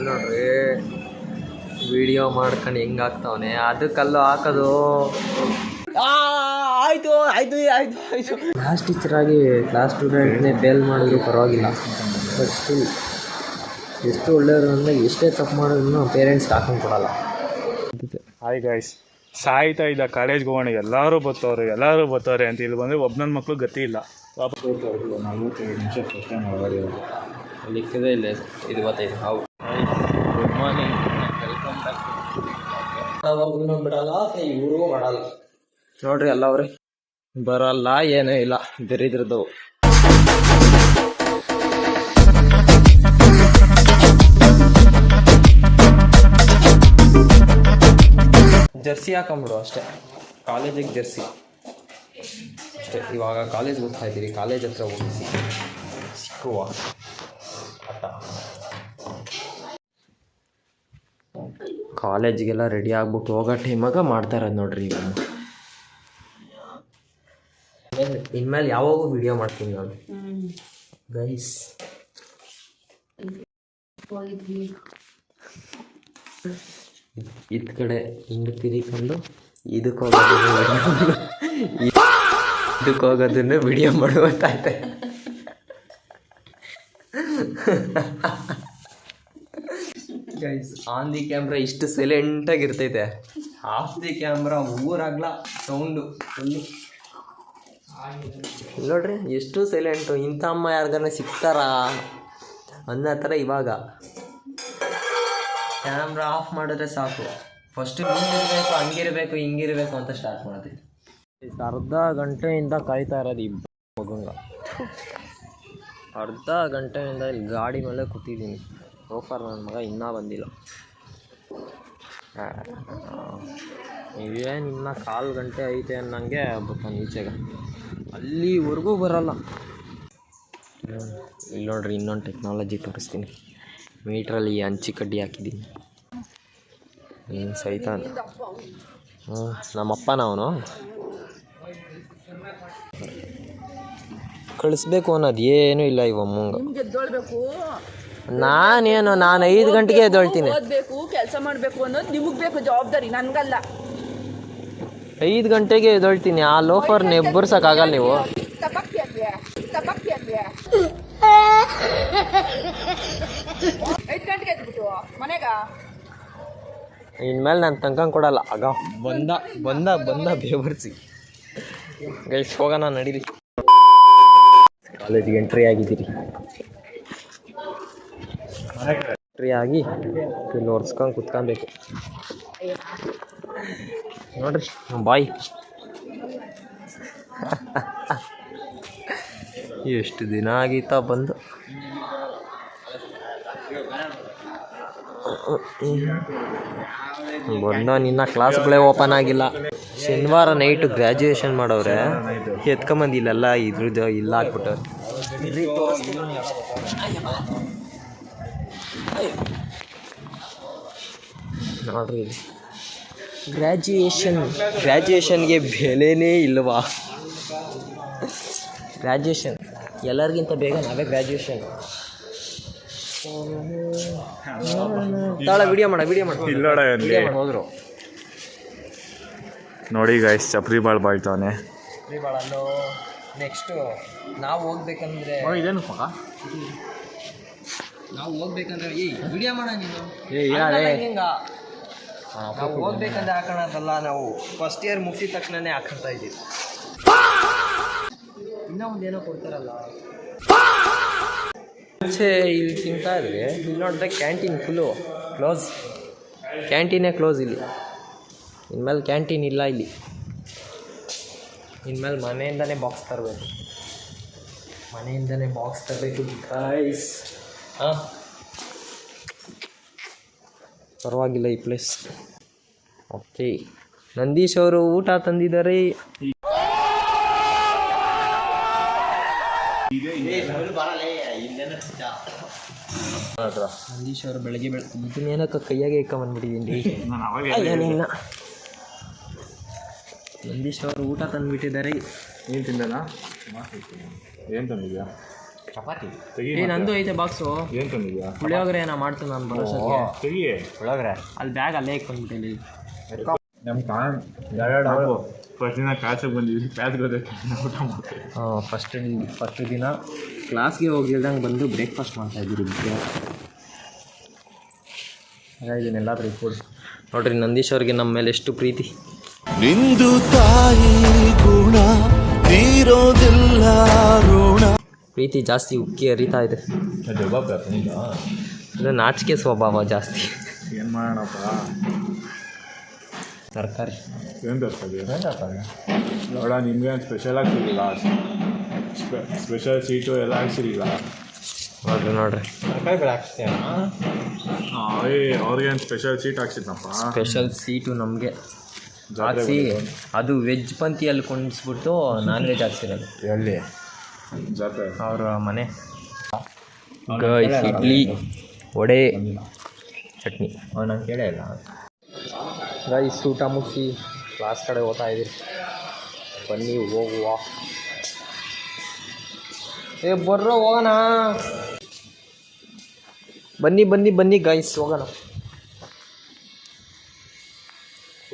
ನೋಡ್ರಿ ವಿಡಿಯೋ ಮಾಡ್ಕೊಂಡು ಹೆಂಗಾಗ್ತಾವನೆ ಅದಕ್ಕಲ್ಲೂ ಹಾಕೋದು. ಆಯ್ತು ಆಯ್ತು ಆಯ್ತು ಆಯ್ತು ಕ್ಲಾಸ್ ಟೀಚರಾಗಿ ಕ್ಲಾಸ್ ಸ್ಟೂಡೆಂಟ್ನೇ ಫೇಲ್ ಮಾಡಿದ್ರು ಪರವಾಗಿಲ್ಲ. ಬಟ್ ಸ್ಟಿಲ್ ಎಷ್ಟು ಒಳ್ಳೆಯವರು ಅಂದರೆ ಎಷ್ಟೇ ತಪ್ಪು ಮಾಡಿದ್ರು ಪೇರೆಂಟ್ಸ್ಗೆ ಹಾಕೊಂಡು ಕೊಡಲ್ಲ. ಹಾಯ್ ಗೈಸ್, ಸಾಯ್ತಾ ಇದ್ದ ಕಾಲೇಜ್ಗೆ ಹೋಗೋಣ ಎಲ್ಲರೂ ಬರ್ತಾರೆ ಅಂತ ಇಲ್ಲಿ ಬಂದರೆ ಒಬ್ಬನ ಮಕ್ಕಳು ಗತಿ ಇಲ್ಲ. ವಾಪಸ್ 45 ನಿಮಿಷ ಫಸ್ಟ್ ಟೈಮ್ ಲಿಕ್ಕದೇ ಇಲ್ಲ 25. ಹೌದು, ಗುಡ್ ಮಾರ್ನಿಂಗ್, ವೆಲ್ಕಮ್ ಬ್ಯಾಕ್. ಬಿಡಲ್ಲ ಇವ್ರಿಗೂ ಮಾಡಲ್ಲ ನೋಡ್ರಿ. ಎಲ್ಲ ಅವ್ರಿ ಬರಲ್ಲ, ಏನೂ ಇಲ್ಲ, ದರಿದ್ರದ್ದು. ಜರ್ಸಿ ಹಾಕೊಂಬಿಡು ಅಷ್ಟೇ, ಕಾಲೇಜಿಗೆ ಜರ್ಸಿ ಅಷ್ಟೇ. ಇವಾಗ ಕಾಲೇಜ್ಗೆ ಹೋಗ್ತಾ ಇದ್ದೀರಿ, ಕಾಲೇಜ್ ಹತ್ರ ಹೋಗಿ ಸಿಕ್ಕುವ ಆಟ. ಕಾಲೇಜಿಗೆಲ್ಲ ರೆಡಿ ಆಗ್ಬಿಟ್ಟು ಹೋಗೋ ಟೈಮಾಗ ಮಾಡ್ತಾ ಇರೋದು ನೋಡ್ರಿ. ಇವಾಗ ಇನ್ಮೇಲೆ ಯಾವಾಗೂ ವಿಡಿಯೋ ಮಾಡ್ತೀನಿ ನಾನು ಗೈಸ್. ಇದ್ ಕಡೆ ಹಿಂಗೆ ತಿರಿಕೊಂಡು ಇದಕ್ಕೆ ಹೋಗೋದನ್ನು ವಿಡಿಯೋ ಮಾಡುವಂತಾಯ್ತೆ. ಗೈಸ್, ಆನ್ ದಿ ಕ್ಯಾಮ್ರಾ ಇಷ್ಟು ಸೈಲೆಂಟಾಗಿರ್ತೈತೆ, ಆಫ್ ದಿ ಕ್ಯಾಮ್ರಾ ಊರಾಗ್ಲ ಸೌಂಡು ಫುಲ್ಲು. ನೋಡ್ರಿ ಎಷ್ಟು ಸೈಲೆಂಟು. ಇಂಥ ಅಮ್ಮ ಯಾರಿಗಾರ ಸಿಗ್ತಾರಾ ಅನ್ನೋ ಥರ. ಇವಾಗ ಕ್ಯಾಮ್ರಾ ಆಫ್ ಮಾಡಿದ್ರೆ ಸಾಕು, ಫಸ್ಟು ಹಿಂಗಿರಬೇಕು, ಹಂಗಿರಬೇಕು, ಹಿಂಗಿರಬೇಕು ಅಂತ ಸ್ಟಾರ್ಟ್ ಮಾಡ್ತೀವಿ. ಅರ್ಧ ಗಂಟೆಯಿಂದ ಕಾಯ್ತಾ ಇರೋದು ಈ ಮಗುಂಗ. ಅರ್ಧ ಗಂಟೆಯಿಂದ ಇಲ್ಲಿ ಗಾಡಿ ಮೇಲೆ ಕೂತಿದ್ದೀನಿ. ಹೋಗ್ಬಾರ ನನ್ನ ಮಗ ಇನ್ನೂ ಬಂದಿಲ್ಲ. ಇವೇನು ಇನ್ನೂ 1/4 ಗಂಟೆ ಐತೆ ಅನ್ನಂಗೆ ಬರ್ತಾನೆ ಈಚೆಗೆ, ಅಲ್ಲಿವರೆಗೂ ಬರಲ್ಲ. ಇಲ್ಲಿ ನೋಡ್ರಿ, ಇನ್ನೊಂದು ಟೆಕ್ನಾಲಜಿ ತೋರಿಸ್ತೀನಿ. ಮೀಟ್ರಲ್ಲಿ ಹಂಚಿ ಕಡ್ಡಿ ಹಾಕಿದ್ದೀನಿ. ಸೈತಾನ ನಮ್ಮಪ್ಪ ಅವನು ಕಳಿಸ್ಬೇಕು ಅನ್ನೋದು ಏನೂ ಇಲ್ಲ ಇವಮ್ಮಂಗೆ. ನಾನು 5 ಗಂಟೆಗೆ ಎದ್ದೇಳ್ತೀನಿ. ಕೆಲಸ ಮಾಡಬೇಕು ಅನ್ನೋದು ನಿಮಗೆ ಬೇಕು, ಜವಾಬ್ದಾರಿ ನನ್ಗಲ್ಲ. 5 ಗಂಟೆಗೆ ಎದ್ದೇಳ್ತೀನಿ. ಆ ಲೋಫರ್ನ ಎಬ್ಬರ್ಸಕ್ಕಾಗಲ್ಲ ನೀವು. 5 ಗಂಟೆಗೆ ಎದ್ಬಿಟ್ಟು ಮನೆಗ ಇನ್ಮೇಲೆ ನಾನು ತನ್ಕಂಗೆ ಕೊಡಲ್ಲ. ಆಗ ಬಂದ ಬೇಬರ್ಸಿ ಗೈಸ್, ಹೋಗೋಣ ನಡೀರಿ. ಕಾಲೇಜಿಗೆ ಎಂಟ್ರಿ ಆಗಿದ್ದೀರಿ. ಎಂಟ್ರಿ ಆಗಿ ಇಲ್ಲಿ ಒರ್ಸ್ಕೊಂಡು ಕುತ್ಕೊಬೇಕು ನೋಡ್ರಿ. ಬಾಯ್ ಎಷ್ಟು ದಿನ ಆಗೀತ ಬಂದು. ನಿನ್ನ ಕ್ಲಾಸ್ಗಳೇ ಓಪನ್ ಆಗಿಲ್ಲ. ಶನಿವಾರ ನೈಟು ಗ್ರ್ಯಾಜುಯೇಷನ್ ಮಾಡವ್ರೆ, ಎತ್ಕೊಂಬಂದಿಲ್ಲ ಇದ್ರದ್ದು ಇಲ್ಲ ಹಾಕ್ಬಿಟ್ಟು. ನೋಡ್ರಿ, ಗ್ರ್ಯಾಜುಯೇಷನ್ಗೆ ಬೆಲೆನೇ ಇಲ್ವಾ? ಗ್ರ್ಯಾಜುಯೇಷನ್ ಎಲ್ಲರಿಗಿಂತ ಬೇಗ ನಾವೇ ಗ್ರ್ಯಾಜುಯೇಷನ್. ವಿಡಿಯೋ ಮಾಡ ಹೋದ್ರು ನೋಡಿ ಗೈಸ್, ಚಪ್ರಿ ಬಾಳ್ ಬಾಳ್ತಾವನೆ. ನೆಕ್ಸ್ಟು ನಾವು ಹೋಗ್ಬೇಕಂದ್ರೆ ವಿಡಿಯೋ ಮಾಡ ನೀನು. ನಾವು ಹೋಗ್ಬೇಕಂದ್ರೆ ಹಾಕೋಣದಲ್ಲ, ನಾವು ಫಸ್ಟ್ ಇಯರ್ ಮುಗಿಸಿದ ತಕ್ಷಣನೇ ಹಾಕೊಳ್ತಾ ಇದ್ದೀವಿ. ಇನ್ನೂ ಒಂದೇನೋ ಕೊಡ್ತಾರಲ್ಲ ಇಲ್ಲಿ ತಿಂತಾ ಇದ್ರೆ. ಇಲ್ಲಿ ನೋಡಿದ್ರೆ ಕ್ಯಾಂಟೀನ್ ಫುಲ್ಲು ಕ್ಲೋಸ್, ಕ್ಯಾಂಟೀನೇ ಕ್ಲೋಸ್ ಇಲ್ಲಿ. ಇನ್ಮೇಲೆ ಕ್ಯಾಂಟೀನ್ ಇಲ್ಲ ಇಲ್ಲಿ. ಇನ್ಮೇಲೆ ಮನೆಯಿಂದನೇ ಬಾಕ್ಸ್ ತರಬೇಕು ಗೈಸ್. ಹಾಂ, ಪರವಾಗಿಲ್ಲ ಈ ಪ್ಲೇಸ್. ಓಕೆ, ನಂದೀಶ್ ಅವರು ಊಟ ತಂದಿದ್ದಾರೆ. ನಂದೀಶ್ ಅವರು ಬೆಳಗ್ಗೆ ಇದನ್ನೇನಕ್ಕ ಕೈಯಾಗೆ ಇಕ್ಕೊಂಬಂದ್ಬಿಟ್ಟಿದ್ದೀನಿ. ನಂದೀಶ್ ಅವರು ಊಟ ತಂದುಬಿಟ್ಟಿದ್ದಾರೆ. ನೀನು ತಿಂದನಾ? ಏನು ತಂದಿದ್ಯಾ? ಚಪಾತಿ ತೆಗಿ ನಂದು ಐತೆ ಬಾಕ್ಸು. ಏನು ತಂದಿದ್ಯಾ? ಪುಳಿಯೋಗರೆ ನಾ ಮಾಡ್ತೀನಿ ನಾನು ಬರೋಷ್ಟೊತ್ತಿಗೆ. ತೆಗಿ ಪುಳಿಯೋಗರೆ ಅಲ್ಲಿ ಬ್ಯಾಗ್ ಅಲ್ಲೇ ಇಟ್ಕೊಂಡ್ಬಿಟ್ಟಿಲ್ಲಿ. ನಮ್ಮ ಫಸ್ಟ್ ದಿನ ಕ್ಲಾಸಿಗೆ ಬಂದಿದ್ವಿ, ಕ್ಲಾಸ್ಗೆ ಹೋದಕ್ಕೆ ಊಟ ಮಾಡ್ತೀವಿ. ಫಸ್ಟ್ ದಿನ ಕ್ಲಾಸ್ಗೆ ಹೋಗಿಲ್ದಂಗೆ ಬಂದು ಬ್ರೇಕ್ಫಾಸ್ಟ್ ಮಾಡ್ತಾಯಿದ್ದೀರಿ. ಇದನ್ನೆಲ್ಲಾದ್ರೂ ಇಟ್ಕೊಡಿ. ನೋಡ್ರಿ ನಂದೀಶ್ ಅವ್ರಿಗೆ ನಮ್ಮ ಮೇಲೆ ಎಷ್ಟು ಪ್ರೀತಿ. ನಿಂದು ತಾಯಿ ಗುಣ ತೀರೋದಿಲ್ಲ ಋಣ. ಪ್ರೀತಿ ಜಾಸ್ತಿ ಉಕ್ಕಿ ಹರಿತಾ ಇದೆ. ಇದು ನಾಚಿಕೆ ಸ್ವಭಾವ ಜಾಸ್ತಿ. ಏನು ಮಾಡೋಣಪ್ಪ? ತರಕಾರಿ ಏನು ತರ್ತೀವಿ ನೋಡ, ನಿಮಗೆ ಸ್ಪೆಷಲಾಗಿ ಸಿಗಲಿಲ್ಲ, ಸ್ಪೆಷಲ್ ಸೀಟು ಎಲ್ಲ ಹಾಕ್ಸಿರಲಿಲ್ಲ. ನೋಡ್ರಿ ತರಕಾರಿ ಹಾಕ್ಸ್ತೀಯ? ಅವ್ರಿಗೇನು ಸ್ಪೆಷಲ್ ಸೀಟ್ ಹಾಕ್ಸಿದ್ನಪ್ಪ. ಸ್ಪೆಷಲ್ ಸೀಟು ನಮಗೆ ಹಾಕ್ಸಿ, ಅದು ವೆಜ್ ಪಂಕ್ತಿಯಲ್ಲಿ ಕೊಂಡಿಸ್ಬಿಟ್ಟು ನಾನ್ ವೆಜ್ ಹಾಕ್ಸಿರೋದು. ಎಲ್ಲಿ? ಜಾತ್ರೆ ಅವರ ಮನೆ. ಇಡ್ಲಿ, ವಡೆ, ಚಟ್ನಿ. ನಾನು ಕೇಳೇ ಇಲ್ಲ. ಗೈಸ್ ಊಟ ಮುಗಿಸಿ ಕ್ಲಾಸ್ ಕಡೆ ಹೋಗ್ತಾ ಇದ್ದೀರಿ. ಬನ್ನಿ ಹೋಗುವ. ಬರ್ರೋ ಹೋಗೋಣ. ಬನ್ನಿ ಬನ್ನಿ ಬನ್ನಿ ಗೈಸ್ ಹೋಗೋಣ.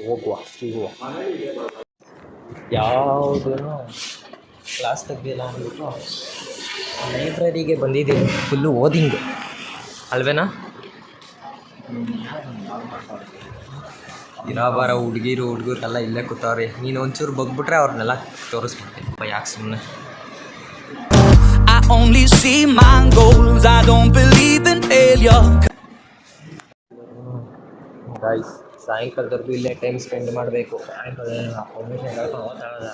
ಹೋಗುವ. ಯಾವುದೇನೋ ಕ್ಲಾಸ್ ತೆಗ್ದಿಲ್ಲ ಅಂದ್ಬಿಟ್ಟು ಲೈಬ್ರರಿಗೆ ಬಂದಿದ್ದೀವಿ. ಫುಲ್ಲು ಓದಿಂಗ್ ಅಲ್ವೇನಾ? ಇರಾಬಾರ ಹುಡುಗರೆಲ್ಲ ಇಲ್ಲೇ ಕೂತವ್ರಿ. ನೀನು ಒಂಚೂರು ಬಗ್ಬಿಟ್ರೆ ಅವ್ರನ್ನೆಲ್ಲ ತೋರಿಸ್ಬಿಡ್ತೀನಿ. ಯಾಕೆ ಸುಮ್ಮನೆ? I only see my goals, I don't believe in failure. Guys ಸಾಯಂಕಾಲದವರೆಗೂ ಇಲ್ಲೇ ಟೈಮ್ ಸ್ಪೆಂಡ್ ಮಾಡಬೇಕು. ಸಾಯಂಕಾಲ ಪರ್ಮಿಷನ್ ಹೇಳ್ಕೊಂಡು ಹೋಗ್ತಾಯಿಲ್ಲ.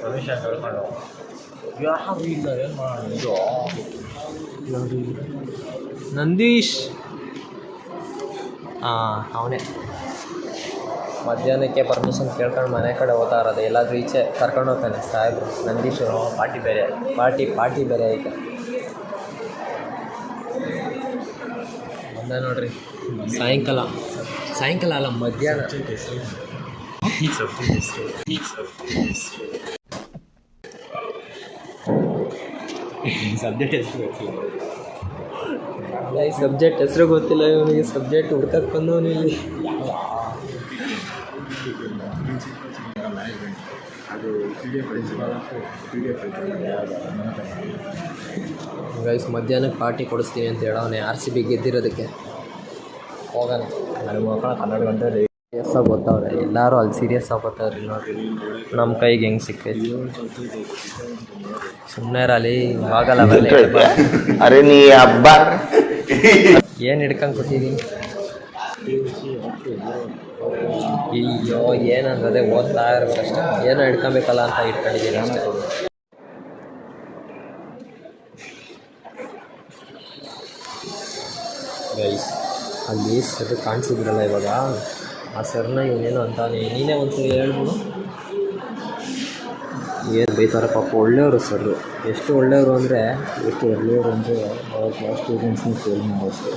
ಪರ್ಮಿಷನ್ ಹೇಳ್ಕೊಂಡು ಯಾವ ಇಲ್ಲ ಏನು ಮಾಡೋದು? ನಂದೀಶ್ ಅವನೇ ಮಧ್ಯಾಹ್ನಕ್ಕೆ ಪರ್ಮಿಷನ್ ಕೇಳ್ಕೊಂಡು ಮನೆ ಕಡೆ ಹೋಗ್ತಾ ಇರೋದು. ಎಲ್ಲಾದರೂ ಈಚೆ ಕರ್ಕೊಂಡು ಹೋಗ್ತಾನೆ ಸಾಹೇಬ್ರು. ನಂದೀಶ್ ಪಾರ್ಟಿ ಬೇರೆ ಐತೆ. ಬಂದ ನೋಡ್ರಿ. ಸಾಯಂಕಾಲ ಅಲ್ಲ, ಮಧ್ಯಾಹ್ನ. ಸಬ್ಜೆಕ್ಟ್ ಹೆಸರು ಗೊತ್ತಿಲ್ಲ ಇವನಿಗೆ. ಸಬ್ಜೆಕ್ಟ್ ಹುಡ್ಕಕ್ಕೆ ಬಂದವನು ಇಲ್ಲಿ. ಗೈಸ್ ಮಧ್ಯಾಹ್ನಕ್ಕೆ ಪಾರ್ಟಿ ಕೊಡಿಸ್ತೀನಿ ಅಂತ ಹೇಳವನೇ. RCB ಗೆದ್ದಿರೋದಕ್ಕೆ ಹೋಗೋಣ. ನನಗೆ ಮಕ್ಕಳ 12 ಗಂಟೆ ಸೀರಿಯಸ್ ಆಗಿ ಗೊತ್ತವ್ರೆ. ಎಲ್ಲರೂ ಅಲ್ಲಿ ಸೀರಿಯಸ್ ಆಗಿ ಗೊತ್ತವ್ರಿ. ನೋಡ್ರಿ ನಮ್ಮ ಕೈಗೆ ಹೆಂಗೆ ಸಿಕ್ಕೈತಿ. ಸುಮ್ಮನೆ ಅಲ್ಲಿ ಆಗಲ್ಲ. ಅರೆ ನೀ ಹಬ್ಬ ಏನು ಹಿಡ್ಕೊಂಡು ಕೊಟ್ಟಿದ್ದೀನಿ. ಅಯ್ಯೋ ಏನಂದ್ರೆ ಓದ್ತಾ ಇರ್ಬೇಕಷ್ಟೆ. ಏನೋ ಹಿಡ್ಕೊಬೇಕಲ್ಲ ಅಂತ ಇಟ್ಕೊಂಡಿದ್ದೀನಿ ಅಷ್ಟೇ. ಗೈಸ್ ಅಲ್ಲಿ ಸರ್ ಕಾಣಿಸಿದ್ರಲ್ಲ ಇವಾಗ, ಆ ಸರ್ನ ಇವನೇನು ಅಂತಾನೆ. ನೀನೇ ಒಂದ್ಸರಿ ಹೇಳ್ಬಿಡು. ಏನು ಬೈತಾರೆ ಪಾಪ. ಒಳ್ಳೆಯವರು ಸರ್, ಎಷ್ಟು ಒಳ್ಳೆಯವರು ಅಂದರೆ ಕ್ಲಾಸ್ ಸ್ಟೂಡೆಂಟ್ಸ್ನ ಫೇಲ್ ಮಾಡೋದು.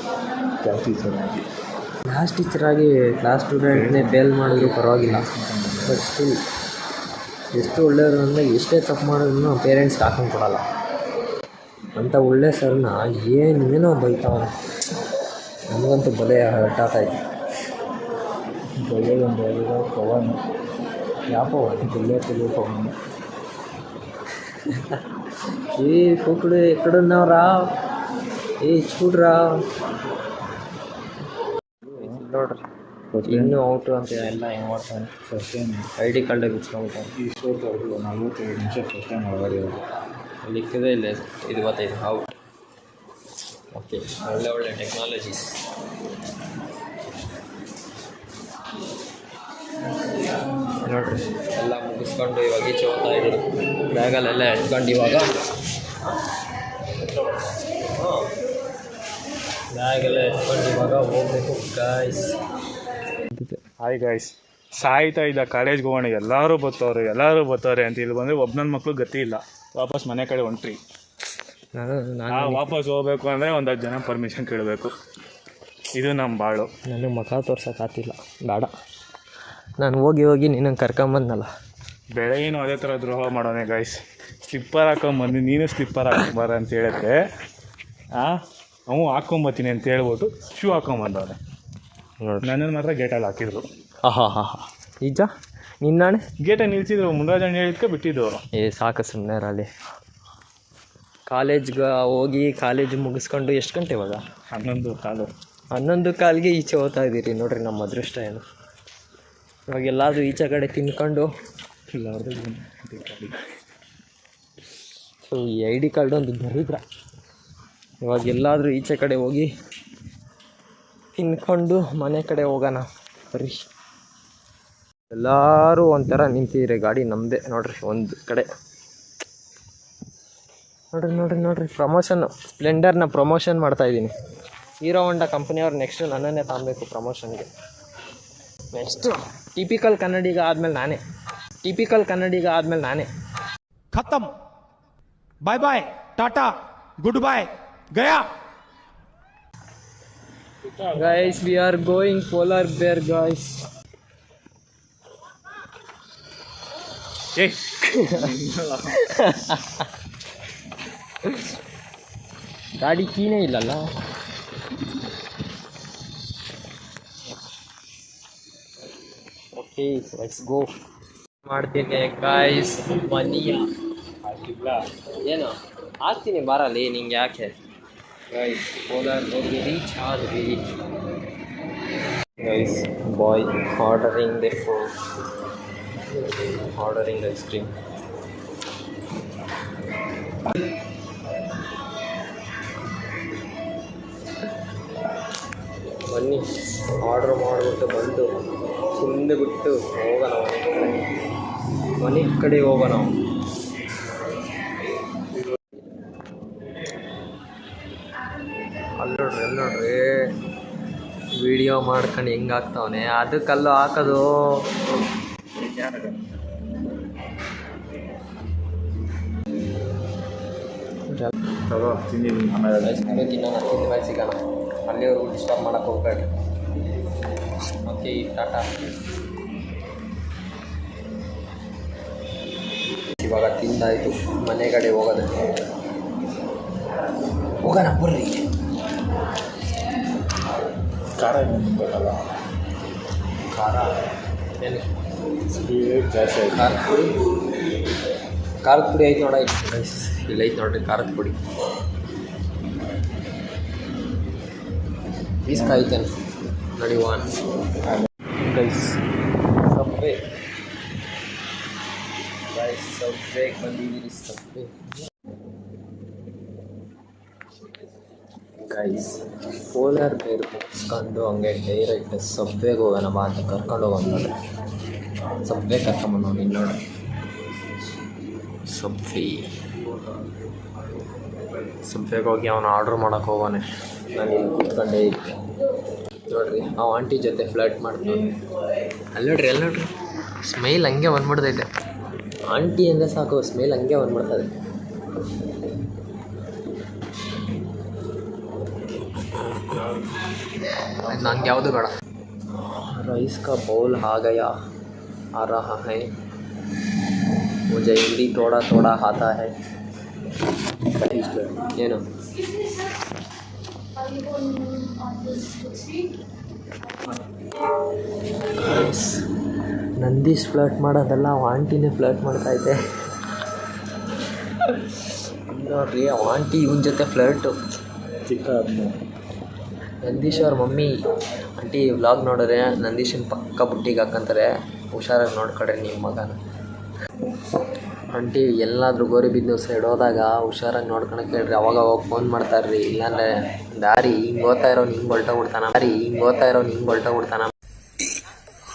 ಕ್ಲಾಸ್ ಟೀಚರಾಗಿ ಕ್ಲಾಸ್ ಸ್ಟೂಡೆಂಟ್ನೇ ಫೇಲ್ ಮಾಡಿದ್ರು ಪರವಾಗಿಲ್ಲ. ಬಟ್ ಸ್ಟಿಲ್ ಎಷ್ಟು ಒಳ್ಳೆಯವರು ಅಂದರೆ ಎಷ್ಟೇ ತಪ್ಪು ಮಾಡಿದ್ರು ಪೇರೆಂಟ್ಸ್ಗೆ ಹಾಕೊಂಡು ಕೊಡಲ್ಲ. ಅಂಥ ಒಳ್ಳೆ ಸರ್ನ ಏನೇನೋ ಬೈತಾವ. ನನಗಂತೂ ಬಲೆ ಹರ್ಟ್ ಆಗ್ತಾಯಿತ್ತು. ಬೈಯೋದೊಂದು ಪವನ್ ಯಾವ ಪವನ್? ಬುಲ್ಲೆ ಪವನ್. ఏ ఫోకుడు ఎక్కడున్నావురా? చూడరా ನೋಡ್ರಿ. ಇನ್ನೂ ಔಟು ಅಂತ ಎಲ್ಲ ಹೆಂಗೆ ಮಾಡ್ತಾನೆ. ಫಸ್ಟ್ ಟೈಮ್ ID ಕಾರ್ಡ್ ಬಿಚ್ಕೊಂಡ್ಬಿಟ್ಟಾನೆ. ಇಷ್ಟೊತ್ತವರೆಗೂ 45 ನಿಮಿಷ ಫಸ್ಟ್ ಟೈಮ್ ಒಳಗಡೆ ಲಿಕ್ಕದೇ ಇಲ್ಲ. 25 ಔಟ್. ಓಕೆ, ಒಳ್ಳೆ ಟೆಕ್ನಾಲಜೀಸ್. ನೋಡ್ರಿ ಎಲ್ಲ ಮುಗಿಸ್ಕೊಂಡು ಇವಾಗ ಈಚೆ ಹೋಗ್ತಾ ಇದ್ದೀವಿ. ಬ್ಯಾಗಲ್ಲೆಲ್ಲ ಎತ್ಕೊಂಡು ಇವಾಗ ಹೋಗ್ಬೇಕು ಗಾಯ್ಸ್. ಹಾಯ್ ಗಾಯ್ಸ್, ಸಾಯ್ತಾ ಇದ್ದ ಕಾಲೇಜ್ಗೆ ಹೋಗೋಣ. ಎಲ್ಲರೂ ಬರ್ತಾರೆ ಅಂತ ಇಲ್ಲಿ ಬಂದರೆ ಒಬ್ಬ ನನ್ನ ಮಕ್ಕಳು ಗತಿ ಇಲ್ಲ. ವಾಪಸ್ ಮನೆ ಕಡೆ ಹೊಂಟ್ರಿ. ವಾಪಸ್ ಹೋಗ್ಬೇಕು ಅಂದರೆ ಒಂದು 10 ಜನ ಪರ್ಮಿಷನ್ ಕೇಳಬೇಕು. ಇದು ನಮ್ಮ ಬಾಳು. ನನಗೆ ಮುಖ ತೋರ್ಸೋಕ್ಕಾಗ್ತಿಲ್ಲ. ಬೇಡ, ನಾನು ಹೋಗಿ ನಿನ್ನನ್ನು ಕರ್ಕೊಂಬಂದನಲ್ಲ. ಬೆಳಗಿನೂ ಅದೇ ಥರ ದ್ರೋಹ ಮಾಡೋಣ ಗಾಯ್ಸ್. ಸ್ಲಿಪ್ಪರ್ ಹಾಕೊಂಬಂದು ನೀನು ಸ್ಲಿಪ್ಪರ್ ಹಾಕೊಂಬಾರ ಅಂತ ಹೇಳಿದ್ರೆ ಅವನು ಹಾಕ್ಕೊಂಬತ್ತೀನಿ ಅಂತ ಹೇಳ್ಬಿಟ್ಟು ಶೂ ಹಾಕ್ಕೊಂಬಂದವ್ರೆ. ನೋಡ್ರಿ ನನ್ನನ್ನು ಮಾತ್ರ ಗೇಟಲ್ಲಿ ಹಾಕಿದ್ರು. ಹಾಂ ನಿಜ ನಿನ್ನಾಣೆ ಗೇಟಲ್ಲಿ ನಿಲ್ಸಿದ್ರು. ಮುಂಡರಾಜಣ್ಣ ಹೇಳಿದ್ಕೆ ಬಿಟ್ಟಿದ್ದು. ಸಾಕು ಸುಮ್ಮನೆ ಅಲ್ಲಿ ಕಾಲೇಜ್ಗೆ ಹೋಗಿ ಕಾಲೇಜ್ ಮುಗಿಸ್ಕೊಂಡು ಎಷ್ಟು ಗಂಟೆ ಇವಾಗ? 11:15 ಈಚೆ ಹೋಗ್ತಾ ಇದ್ದೀರಿ ನೋಡ್ರಿ. ನಮ್ಮ ಅದೃಷ್ಟ ಏನು. ಇವಾಗ ಎಲ್ಲಾದರೂ ಈಚೆ ಕಡೆ ತಿನ್ಕೊಂಡು ಸೊ ಈ ID ಕಾರ್ಡ್ ಒಂದು ದರಿದ್ರ. ಇವಾಗ ಎಲ್ಲಾದರೂ ಈಚೆ ಕಡೆ ಹೋಗಿ ತಿನ್ಕೊಂಡು ಮನೆ ಕಡೆ ಹೋಗೋಣ ಬರ್ರಿ. ಎಲ್ಲರೂ ಒಂಥರ ನಿಂತಿದ್ರೆ ಗಾಡಿ ನಮ್ಮದೇ ನೋಡ್ರಿ. ಒಂದು ಕಡೆ ನೋಡ್ರಿ ಪ್ರಮೋಷನ್ ಸ್ಪ್ಲೆಂಡರ್ನ ಪ್ರಮೋಷನ್ ಮಾಡ್ತಾಯಿದ್ದೀನಿ. ಹೀರೋ ಹೋಂಡಾ ಕಂಪ್ನಿಯವ್ರು ನೆಕ್ಸ್ಟು ನನ್ನನ್ನೇ ತಗೊಬೇಕು ಪ್ರಮೋಷನ್ಗೆ. ನೆಕ್ಸ್ಟು ಟಿಪಿಕಲ್ ಕನ್ನಡಿಗ ಆದಮೇಲೆ ನಾನೇ. खत्म, bye bye, tata, goodbye, गया. Guys, we are going polar bear guys. ಗಾಡಿ ಕೀನೇ ಇಲ್ಲಲ್ಲ. Okay let's go. ಮಾಡ್ತೀನಿ ಗಾಯ್ಸ್. ಮನಿಯ ಏನು ಹಾಕ್ತೀನಿ ಬರಲಿ ನಿಂಗೆ ಯಾಕೆ ಗೈಸ್. ಕೋಲಾರ ಹೋಗಿ ರೀಚ್ ಆದ್ವಿ guys. By ordering the food, ordering ice cream. ಬನ್ನಿ ಆರ್ಡ್ರ್ ಮಾಡಿಬಿಟ್ಟು ಬಂದು ತಿಂದುಬಿಟ್ಟು ಹೋಗೋಣ ಮನೆ ಕಡೆ ಹೋಗೋಣ. ಅಲ್ಲೋಡ್ರಿ ವಿಡಿಯೋ ಮಾಡ್ಕೊಂಡು ಹೆಂಗೆ ಆಗ್ತಾವನೆ. ಅದಕ್ಕಲ್ಲೂ ಹಾಕೋದು ತಿನ್ನೋಣ ಸಿಗೋಣ. ಅಲ್ಲಿವರೆಗೂ ಡಿಸ್ಟರ್ಬ್ ಮಾಡೋಕ್ಕೆ ಹೋಗ್ಬೇಡಿ. ಓಕೆ ಟಾಟಾ. ಇವಾಗ ತಿಂದಾಯಿತು, ಮನೆ ಕಡೆ ಹೋಗೋದು. ಹೋಗೋಣ ಬರ್ರಿ. ಖಾರ ಏನು ಜಾಸ್ತಿ ಆಯ್ತು. ಖಾರದ ಪುಡಿ ಐತೆ ನೋಡ. ಇಲ್ಲಿ ಐತೆ ನೋಡ್ರಿ ಖಾರದ ಪುಡಿ. ಪೀಸ್ ಕಾಯ್ತೇನೆ ನೋಡಿ. ಒನ್ ಗೈಸ್ ಸಬ್ವೆ ಬಂದಿದ್ದೀರಿ. ಸಬ್ವೆ ಗೈಸ್ ಕೋಲಾರ ಬೇರು ಮುಗಿಸ್ಕೊಂಡು ಹಂಗೆ ಡೈರೆಕ್ಟ್ ಸಬ್ವೆಗೆ ಹೋಗೋಣ ಬಾ ಅಂತ ಕರ್ಕೊಂಡು ಹೋಗೋಣ ನೋಡ್ರಿ. ಸಬ್ವೆ ಕರ್ಕೊಂಬಂದು ನೀನು ನೋಡಿ. ಸಬ್ವೆಗೆ ಹೋಗಿ ಅವನು ಆರ್ಡ್ರ್ ಮಾಡೋಕೆ ಹೋಗೋನೆ. ನಾನು ಇಲ್ಲಿ ಕೂತ್ಕೊಂಡೇ ಇದ್ದೆ ನೋಡ್ರಿ. ಆ ಆಂಟಿ ಜೊತೆ ಫ್ಲರ್ಟ್ ಮಾಡ್ತಾನೆ. ಅಲ್ಲಿ ನೋಡ್ರಿ ಸ್ಮೈಲ್ ಹಂಗೆ ಬಂದ್ಬಿಡ್ತೈತೆ. ಆಂಟಿ ಅಂದರೆ ಸಾಕು ಸ್ಮೈಲ್ ಹಂಗೆ ಬಂದ್ಬಿಡ್ತದೆ. ನಂಗೆ ಯಾವುದು ಬೇಡ. ರೈಸ್ का बाउल आ गया, आ रहा है, मुझे हिंदी थोड़ा थोड़ा आता है. ಏನು ನಂದೀಶ್ ಫ್ಲರ್ಟ್ ಮಾಡೋದಲ್ಲ, ಆಂಟಿನೇ ಫ್ಲರ್ಟ್ ಮಾಡ್ತೈತೆ ನೋಡ್ರಿ. ಆಂಟಿ ಇವನ ಜೊತೆ ಫ್ಲರ್ಟು. ನಂದೀಶ್ ಅವ್ರ ಮಮ್ಮಿ ಆಂಟಿ ವ್ಲಾಗ್ ನೋಡಿದ್ರೆ ನಂದೀಶನ ಪಕ್ಕ ಬುಟ್ಟಿಗೆ ಹಾಕಂತಾರೆ. ಹುಷಾರಾಗಿ ನೋಡ್ಕೊಡ್ರಿ ನಿಮ್ಮ ಮಗನ. ಆಂಟಿ ಎಲ್ಲಾದರೂ ಗೌರಿಬಿದನೂರು ಸೈಡ್ ಹೋದಾಗ ಹುಷಾರಾಗಿ ನೋಡ್ಕೊಳಕ್ಕೆ ಹೇಳ್ರಿ. ಅವಾಗ ಫೋನ್ ಮಾಡ್ತಾರ್ರಿ. ಇಲ್ಲಾಂದರೆ ದಾರಿ ಹಿಂಗೆ ಓದ್ತಾ ಇರೋನು ಹಿಂಗೆ ಹೊಲ್ಟೋಗ್ಬಿಡ್ತಾನ.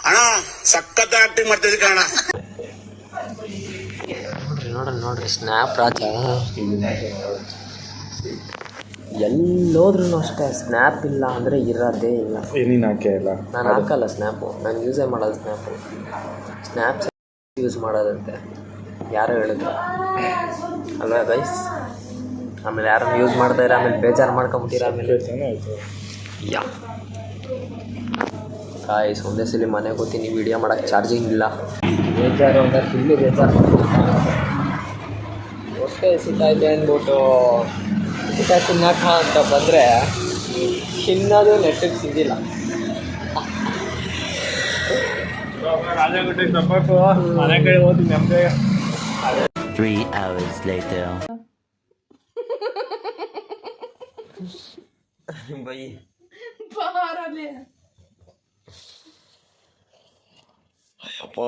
ಅಣ್ಣ ಸಖತ್ ಆಕ್ಟಿಂಗ್ ಮಾಡ್ತಿದ್ದೆ ಕಣ. ನೋಡ್ರಿ ಸ್ನ್ಯಾಪ್ ರಾಜ. ಎಲ್ಲೋದ್ರೂ ಅಷ್ಟೇ ಸ್ನ್ಯಾಪ್ ಇಲ್ಲ ಅಂದರೆ ಇರೋದೇ ಇಲ್ಲ. ನೀನು ಹಾಕೇ ಇಲ್ಲ. ನಾನು ಹಾಕಲ್ಲ ಸ್ನ್ಯಾಪು. ನಾನು ಯೂಸೇ ಮಾಡೋದು ಸ್ನ್ಯಾಪ್ ಯೂಸ್ ಮಾಡೋದಂತೆ ಯಾರೋ ಹೇಳಿದ್ರು ಅಲ್ವಾ ಗೈಸ್. ಆಮೇಲೆ ಯಾರನ್ನು ಯೂಸ್ ಮಾಡ್ತಾಯಿರ, ಆಮೇಲೆ ಬೇಜಾರು ಮಾಡ್ಕೊಂಬಿಟ್ಟಿರ. ಆಮೇಲೆ ಯಾ ಗಾಯ್ಸ್ ಒಂದೇ ಸಲ ಮನೆಗೆ ಹೋಗ್ತೀನಿ. ವೀಡಿಯೋ ಮಾಡೋಕ್ಕೆ ಚಾರ್ಜಿಂಗ್ ಇಲ್ಲ. ಬೇಜಾರು ಅಂದರೆ ಫುಲ್ಲು ಬೇಜಾರು. ಅಷ್ಟೇ ಸಿಗ್ತೈತೆ ಅಂದ್ಬಿಟ್ಟು ಊಟ ತಿನ್ನಕ ಅಂತ ಬಂದರೆ ತಿನ್ನೋದು ನೆಟ್ಟಿಗೆ ಸಿಗಿಲ್ಲ. ರಾಜಗುಡ್ಡಕ್ಕೆ ತಪ್ಪಬೇಕು, ಮನೆ ಕಡೆ ಹೋಗ್ತೀನಿ ನಮಗೆ. 3 hours later. ಬೈ ಬಾರಲೆ ಅಪ್ಪ,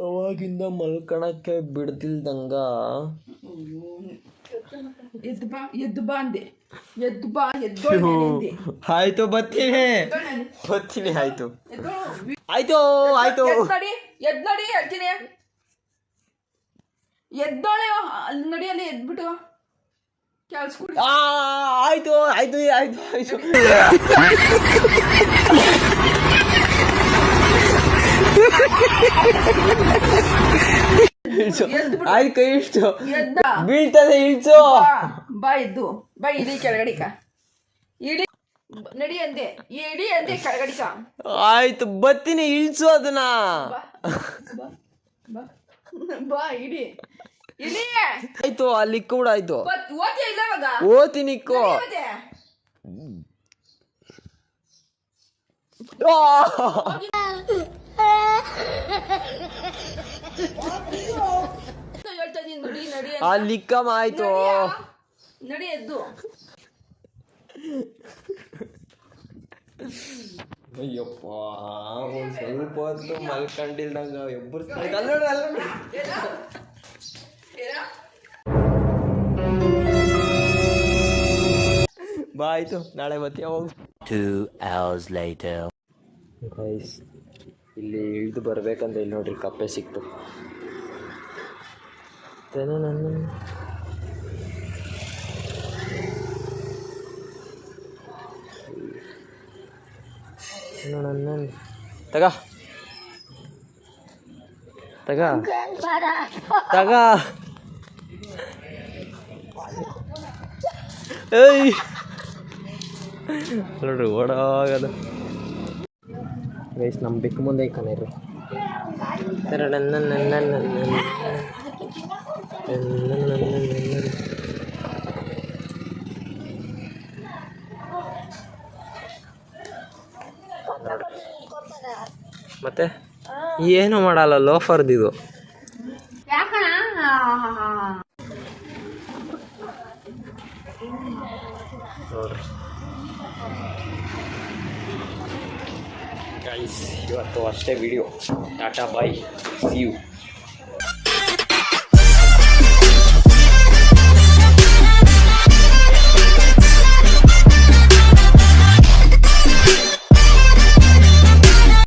ಅವಾಗಿಂದ ಮಲ್ಕೊಳಕ್ಕೆ ಬಿಡ್ತಿಲ್ದಂಗ ಎದ್ದು ಬಾ ಅಂದೆ. ಎದ್ದು ಬಾ, ಎದ್ದೋಳೆ ಆಯ್ತು ಬರ್ತೀನಿ ಆಯ್ತು ಆಯ್ತು ಆಯ್ತು ಎದ್ ನೋಡಿ ಹೇಳ್ತೀನಿ. ಎದ್ದೋಳೆ ಅಲ್ಲಿ ನಡಿಯಲ್ಲಿ ಎದ್ಬಿಟ್ಟು ಕೆಲ್ಸ್ಕೊಡಿ. ಆಯ್ತು ಆಯ್ತು ಆಯ್ತು ಆಯ್ತು ಆಯ್ತು ಕೈ ಇಷ್ಟು ಎದ್ದ ಬೀಳ್ತದೆ ಇಳ್ಸು. ಬಾ ಎದ್ದು ಬಾ, ಇಳಿ ಕೆಳಗಡಿಕ, ಇಳಿ ನಡಿ ಅಂದೆ, ಇಳಿ ಅಂದೆ ಕೆಳಗಡಿಕ. ಆಯ್ತು ಬರ್ತೀನಿ, ಇಳ್ಸು ಅದನ್ನ. ಬಾ ಬಾ ಇಡಿ ಇಳಿ. ಆಯ್ತು ಅಲ್ಲಿ ಕೂಡ ಆಯ್ತು. ಓದ್ತೀಯ ಇಲ್ಲ ಇವಾಗ? ಓದ್ತೀನಿ ಮತ್ತೆ ಹೇಳ್ತಾ ಇದೀನಿ ನಡಿ ನಡಿ ಅಂತ. ಅಲ್ಲಿಕ್ಕಮ್ಮ ಆಯ್ತು. ನಡಿ ಎದ್ದು. ಅಯ್ಯಪ್ಪ, ಒಂದ್ ಸ್ವಲ್ಪ ಹೊತ್ತು ಮಲ್ಕೊಂಡಿಲ್ದಂಗ ಎಬ್ಬರ್ಸ್ತಾರೆ. ಬಾ ಆಯ್ತು, ನಾಳೆ ಬರ್ತೀಯ ಹೋಗು. 2 hours later. ಗೈಸ್, ಇಲ್ಲಿ ಇಳಿದು ಬರ್ಬೇಕಂದ್ರೆ ಇಲ್ಲಿ ನೋಡ್ರಿ ಕಪ್ಪೆ ಸಿಕ್ತು. ತಗ ತಗ ತಗ ಏಯ್ ನೋಡ್ರಿ ಓಡೋಗದು. ಗೈಸ್, ನಮ್ಮ ಬೆಕ್ಕು ಮುಂದೆ ಕಣೀರಿ. ಮತ್ತೆ ಏನು ಮಾಡಲ್ಲ, ಲೋಫರ್ದಿದು. ನೋಡ್ರಿ ಗೈಸ್, ಇವತ್ತು ಅಷ್ಟೇ video. Tata bye, see you.